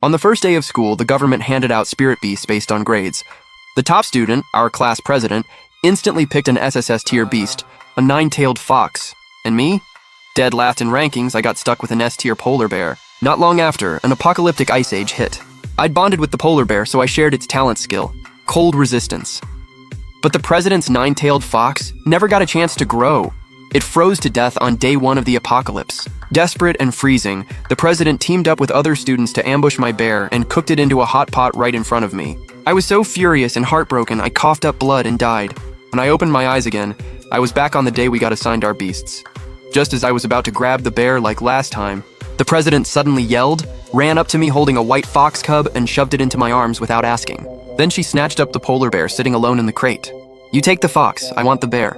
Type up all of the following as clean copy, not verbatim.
On the first day of school, the government handed out spirit beasts based on grades. The top student, our class president, instantly picked an SSS tier beast, a 9-tailed fox. And me? Dead last in rankings, I got stuck with an S tier polar bear. Not long after, an apocalyptic ice age hit. I'd bonded with the polar bear, so I shared its talent skill, cold resistance. But the president's 9-tailed fox never got a chance to grow. It froze to death on day 1 of the apocalypse. Desperate and freezing, the president teamed up with other students to ambush my bear and cooked it into a hot pot right in front of me. I was so furious and heartbroken, I coughed up blood and died. When I opened my eyes again, I was back on the day we got assigned our beasts. Just as I was about to grab the bear like last time, the president suddenly yelled, ran up to me holding a white fox cub, and shoved it into my arms without asking. Then she snatched up the polar bear sitting alone in the crate. "You take the fox, I want the bear."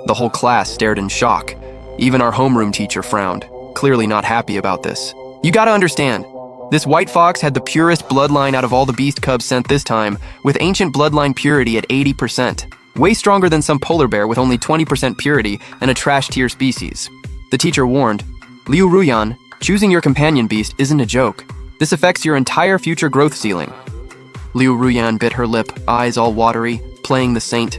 The whole class stared in shock. Even our homeroom teacher frowned, clearly not happy about this. You gotta understand, this white fox had the purest bloodline out of all the beast cubs sent this time, with ancient bloodline purity at 80%. Way stronger than some polar bear with only 20% purity and a trash tier species. The teacher warned, "Liu Ruyan, choosing your companion beast isn't a joke. This affects your entire future growth ceiling." Liu Ruyan bit her lip, eyes all watery, playing the saint.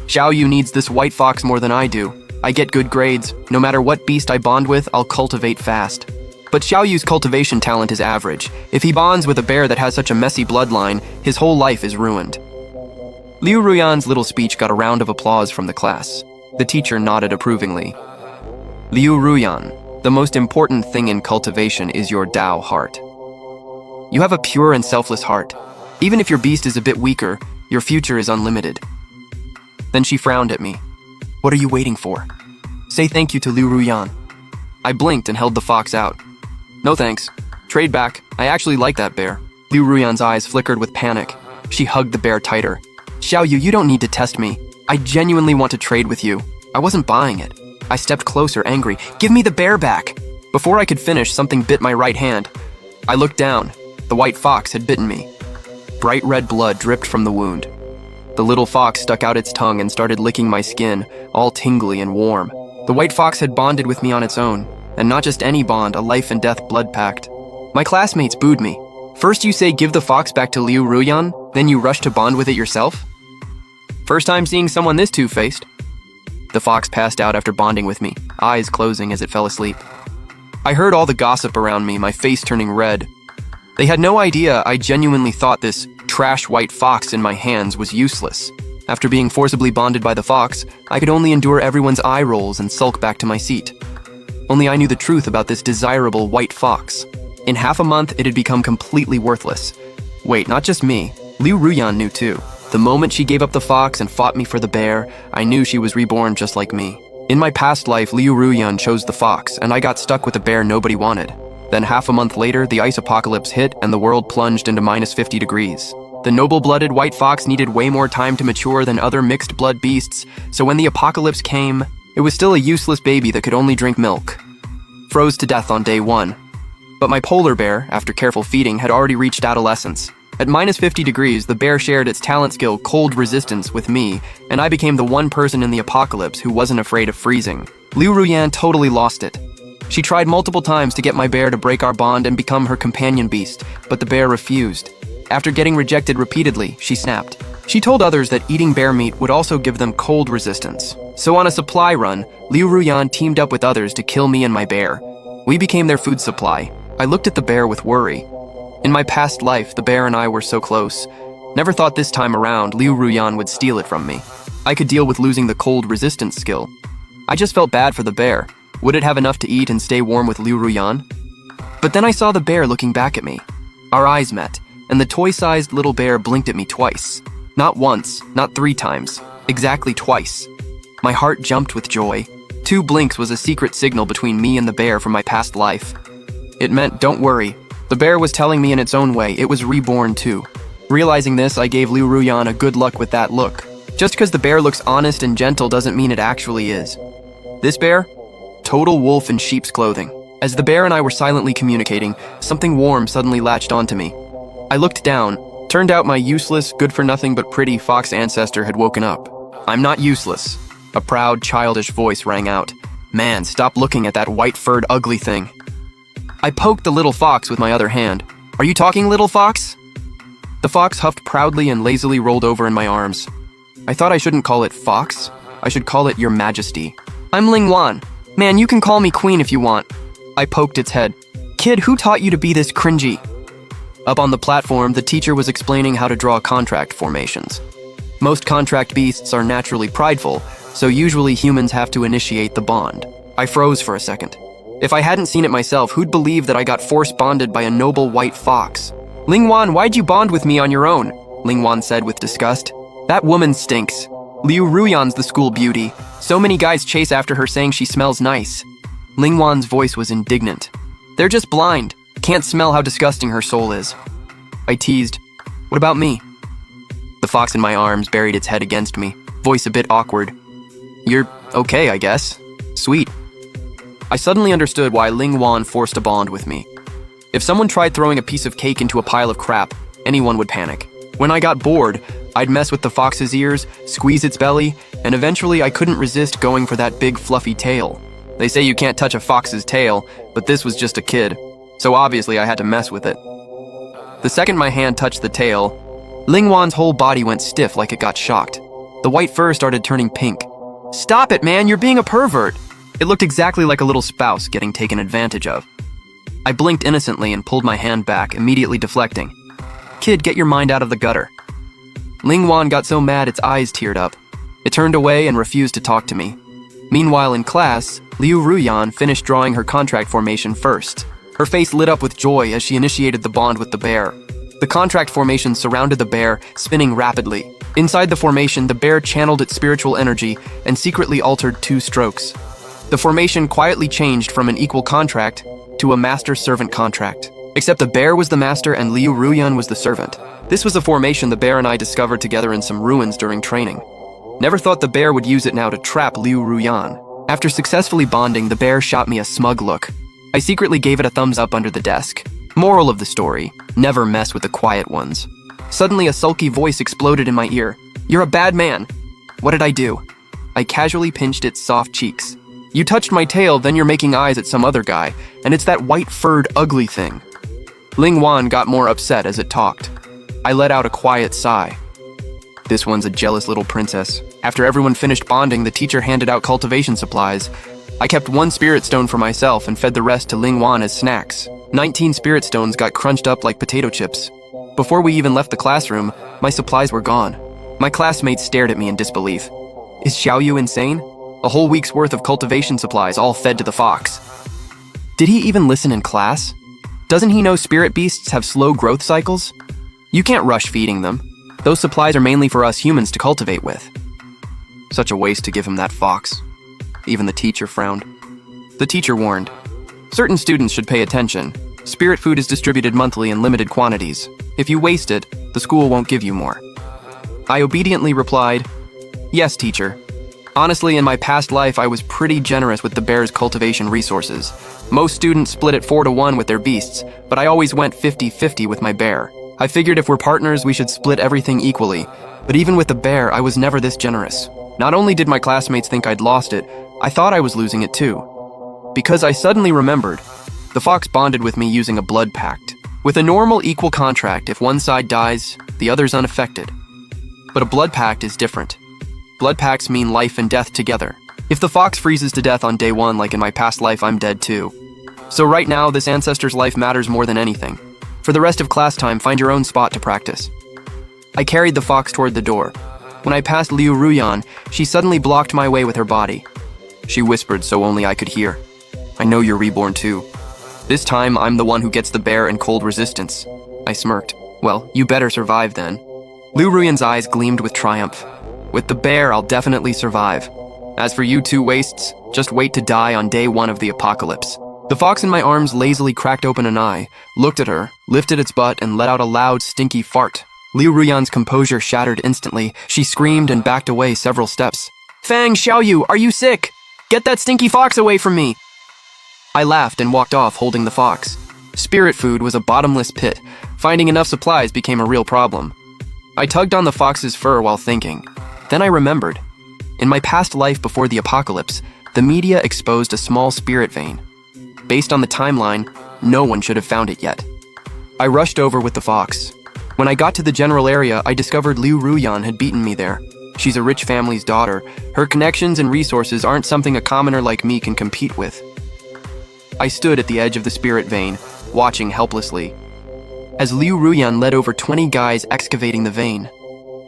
"Xiao Yu needs this white fox more than I do. I get good grades. No matter what beast I bond with, I'll cultivate fast. But Xiao Yu's cultivation talent is average. If he bonds with a bear that has such a messy bloodline, his whole life is ruined." Liu Ruyan's little speech got a round of applause from the class. The teacher nodded approvingly. "Liu Ruyan, the most important thing in cultivation is your Dao heart. You have a pure and selfless heart. Even if your beast is a bit weaker, your future is unlimited." Then she frowned at me. "What are you waiting for? Say thank you to Liu Ruyan." I blinked and held the fox out. "No thanks. Trade back. I actually like that bear." Liu Ruyan's eyes flickered with panic. She hugged the bear tighter. "Xiao Yu, you don't need to test me. I genuinely want to trade with you. I wasn't buying it." I stepped closer, angry. "Give me the bear back!" Before I could finish, something bit my right hand. I looked down. The white fox had bitten me. Bright red blood dripped from the wound. The little fox stuck out its tongue and started licking my skin, all tingly and warm. The white fox had bonded with me on its own, and not just any bond, a life and death blood pact. My classmates booed me. "First you say give the fox back to Liu Ruyan, then you rush to bond with it yourself? First time seeing someone this two-faced." The fox passed out after bonding with me, eyes closing as it fell asleep. I heard all the gossip around me, my face turning red. They had no idea I genuinely thought this trash white fox in my hands was useless. After being forcibly bonded by the fox, I could only endure everyone's eye rolls and sulk back to my seat. Only I knew the truth about this desirable white fox. In half a month, it had become completely worthless. Wait, not just me. Liu Ruyan knew too. The moment she gave up the fox and fought me for the bear, I knew she was reborn just like me. In my past life, Liu Ruyan chose the fox, and I got stuck with a bear nobody wanted. Then half a month later, the ice apocalypse hit and the world plunged into -50 degrees. The noble-blooded white fox needed way more time to mature than other mixed-blood beasts, so when the apocalypse came, it was still a useless baby that could only drink milk. Froze to death on day 1. But my polar bear, after careful feeding, had already reached adolescence. At -50 degrees, the bear shared its talent skill, cold resistance, with me, and I became the one person in the apocalypse who wasn't afraid of freezing. Liu Ruyan totally lost it. She tried multiple times to get my bear to break our bond and become her companion beast, but the bear refused. After getting rejected repeatedly, she snapped. She told others that eating bear meat would also give them cold resistance. So on a supply run, Liu Ruyan teamed up with others to kill me and my bear. We became their food supply. I looked at the bear with worry. In my past life, the bear and I were so close. Never thought this time around Liu Ruyan would steal it from me. I could deal with losing the cold resistance skill. I just felt bad for the bear. Would it have enough to eat and stay warm with Liu Ruyan? But then I saw the bear looking back at me. Our eyes met, and the toy-sized little bear blinked at me twice. Not once, not 3 times, exactly twice. My heart jumped with joy. 2 blinks was a secret signal between me and the bear from my past life. It meant, don't worry. The bear was telling me in its own way it was reborn too. Realizing this, I gave Liu Ruyan a good luck with that look. Just because the bear looks honest and gentle doesn't mean it actually is. This bear? Total wolf in sheep's clothing. As the bear and I were silently communicating, something warm suddenly latched onto me. I looked down. Turned out my useless, good-for-nothing but pretty fox ancestor had woken up. "I'm not useless," a proud, childish voice rang out. "Man, stop looking at that white-furred ugly thing." I poked the little fox with my other hand. Are you talking, little fox? The fox huffed proudly and lazily rolled over in my arms. I thought I shouldn't call it fox. I should call it your majesty. I'm Ling Wan. Man, you can call me queen if you want. I poked its head. Kid, who taught you to be this cringy? Up on the platform, the teacher was explaining how to draw contract formations. Most contract beasts are naturally prideful, so usually humans have to initiate the bond. I froze for a second. If I hadn't seen it myself, who'd believe that I got force bonded by a noble white fox? Ling Wan, why'd you bond with me on your own? Ling Wan said with disgust. That woman stinks. Liu Ruyan's the school beauty. So many guys chase after her saying she smells nice. Ling Wan's voice was indignant. They're just blind. Can't smell how disgusting her soul is. I teased. What about me? The fox in my arms buried its head against me, voice a bit awkward. You're okay, I guess. Sweet. I suddenly understood why Ling Wan forced a bond with me. If someone tried throwing a piece of cake into a pile of crap, anyone would panic. When I got bored, I'd mess with the fox's ears, squeeze its belly, and eventually I couldn't resist going for that big fluffy tail. They say you can't touch a fox's tail, but this was just a kid, so obviously I had to mess with it. The second my hand touched the tail, Ling Wan's whole body went stiff like it got shocked. The white fur started turning pink. Stop it, man, you're being a pervert! It looked exactly like a little spouse getting taken advantage of. I blinked innocently and pulled my hand back, immediately deflecting. Kid, get your mind out of the gutter. Ling Wan got so mad its eyes teared up. It turned away and refused to talk to me. Meanwhile, in class, Liu Ruyan finished drawing her contract formation first. Her face lit up with joy as she initiated the bond with the bear. The contract formation surrounded the bear, spinning rapidly. Inside the formation, the bear channeled its spiritual energy and secretly altered 2 strokes. The formation quietly changed from an equal contract to a master-servant contract. Except the bear was the master and Liu Ruyan was the servant. This was a formation the bear and I discovered together in some ruins during training. Never thought the bear would use it now to trap Liu Ruyan. After successfully bonding, the bear shot me a smug look. I secretly gave it a thumbs up under the desk. Moral of the story, never mess with the quiet ones. Suddenly a sulky voice exploded in my ear. You're a bad man. What did I do? I casually pinched its soft cheeks. You touched my tail, then you're making eyes at some other guy, and it's that white-furred ugly thing. Ling Wan got more upset as it talked. I let out a quiet sigh. This one's a jealous little princess. After everyone finished bonding, the teacher handed out cultivation supplies. I kept 1 spirit stone for myself and fed the rest to Ling Wan as snacks. 19 spirit stones got crunched up like potato chips. Before we even left the classroom, my supplies were gone. My classmates stared at me in disbelief. Is Xiaoyu insane? A whole week's worth of cultivation supplies all fed to the fox. Did he even listen in class? Doesn't he know spirit beasts have slow growth cycles? You can't rush feeding them. Those supplies are mainly for us humans to cultivate with. Such a waste to give him that fox. Even the teacher frowned. The teacher warned. Certain students should pay attention. Spirit food is distributed monthly in limited quantities. If you waste it, the school won't give you more. I obediently replied, Yes, teacher. Honestly, in my past life, I was pretty generous with the bear's cultivation resources. Most students split it 4-to-1 with their beasts, but I always went 50-50 with my bear. I figured if we're partners, we should split everything equally. But even with the bear, I was never this generous. Not only did my classmates think I'd lost it, I thought I was losing it too. Because I suddenly remembered, the fox bonded with me using a blood pact. With a normal equal contract, if one side dies, the other's unaffected. But a blood pact is different. Blood pacts mean life and death together. If the fox freezes to death on day 1 like in my past life, I'm dead too. So right now, this ancestor's life matters more than anything. For the rest of class time, find your own spot to practice. I carried the fox toward the door. When I passed Liu Ruyan, she suddenly blocked my way with her body. She whispered so only I could hear. I know you're reborn too. This time, I'm the one who gets the bear and cold resistance. I smirked. Well, you better survive then. Liu Ruyan's eyes gleamed with triumph. With the bear, I'll definitely survive. As for you 2 wastes, just wait to die on day 1 of the apocalypse. The fox in my arms lazily cracked open an eye, looked at her, lifted its butt, and let out a loud, stinky fart. Liu Ruyan's composure shattered instantly. She screamed and backed away several steps. Fang Xiaoyu, are you sick? Get that stinky fox away from me! I laughed and walked off holding the fox. Spirit food was a bottomless pit. Finding enough supplies became a real problem. I tugged on the fox's fur while thinking. Then I remembered. In my past life before the apocalypse, the media exposed a small spirit vein. Based on the timeline, no one should have found it yet. I rushed over with the fox. When I got to the general area, I discovered Liu Ruyan had beaten me there. She's a rich family's daughter. Her connections and resources aren't something a commoner like me can compete with. I stood at the edge of the spirit vein, watching helplessly, as Liu Ruyan led over 20 guys excavating the vein.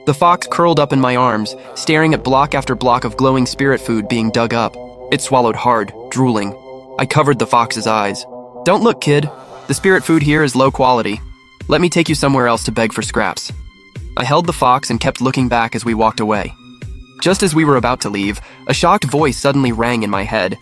The fox curled up in my arms, staring at block after block of glowing spirit food being dug up. It swallowed hard, drooling. I covered the fox's eyes. "Don't look, kid. The spirit food here is low quality. Let me take you somewhere else to beg for scraps." I held the fox and kept looking back as we walked away. Just as we were about to leave, a shocked voice suddenly rang in my head.